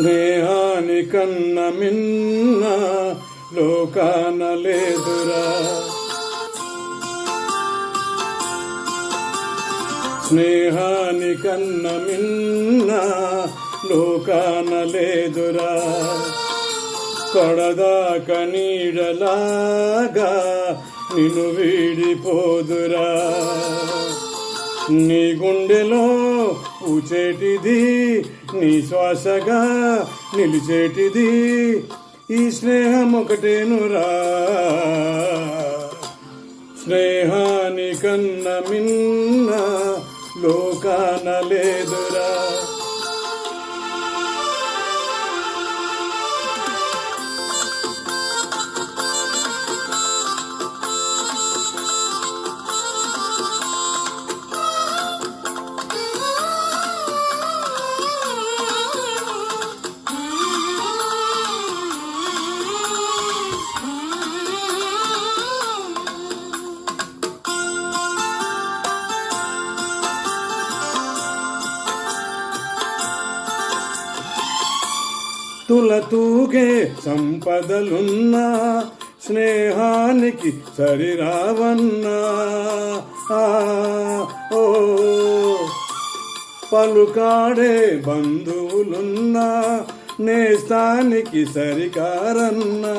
స్నేహాని కన్న మిన్న లోకాన లేదురా. స్నేహాని కన్న మిన్న లోకాన లేదురా. కడదాక నీడలాగా నిన్ను వీడిపోదురా. నీ గుండెలో పూచేటిది, నీ శ్వాసగా నిలిచేటిది ఈ స్నేహం ఒకటేనురా. స్నేహాని కన్న మిన్న లోకాన లేదురా. తులతూగే సంపదలున్నా స్నేహానికి సరిరావన్నా. ఓ పలుకాడే బంధువులున్నా నేస్తానికి సరికారన్నా.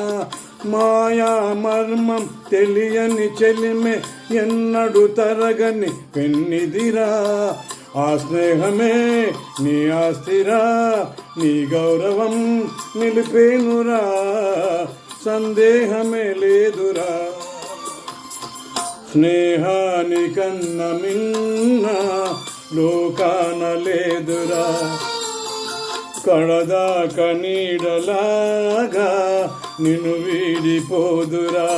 మాయా మర్మం తెలియని చెలిమే ఎన్నడు తరగని పెన్నిదిరా. ఆ స్నేహమే నీ ఆస్తిరా, నీ గౌరవం నిలిపేనురా, సందేహమే లేదురా. స్నేహాని కన్న మిన్న లోకాన లేదురా. కడదాక నీడలాగా నిన్ను వీడిపోదురా.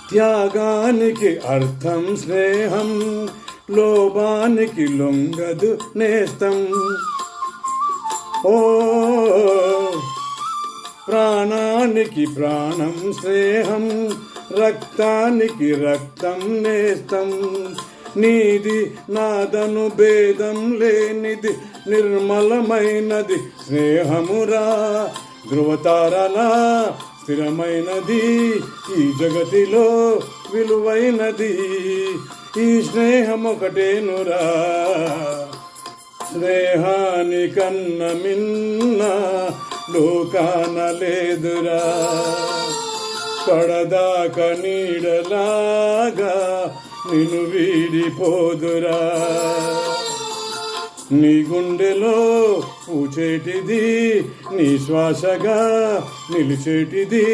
త్యాగానికి అర్థం స్నేహం, లోభానికి లొంగదు నేస్తం. ఓ ప్రాణానికి ప్రాణం స్నేహం, రక్తానికి రక్తం నేస్తం. నీది నాదను భేదం లేనిది నిర్మలమైనది స్నేహమురా. ధృవతారలా స్థిరమైనది ఈ జగతిలో విలువైనది ఈ స్నేహం ఒకటేనురా. స్నేహాని కన్న మిన్న లోకాన లేదురా. కడదాక నీడలాగా నిన్ను వీడిపోదురా. నీ గుండెలో పూచేటిది, నీ శ్వాసగా నిలిచేటిది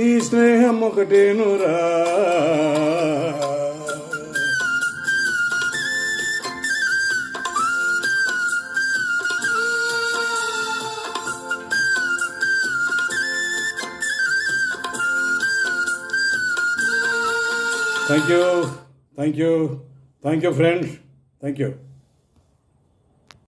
ఈ స్నేహం ఒకటేనురా. Thank you, thank you, thank you friends, thank you.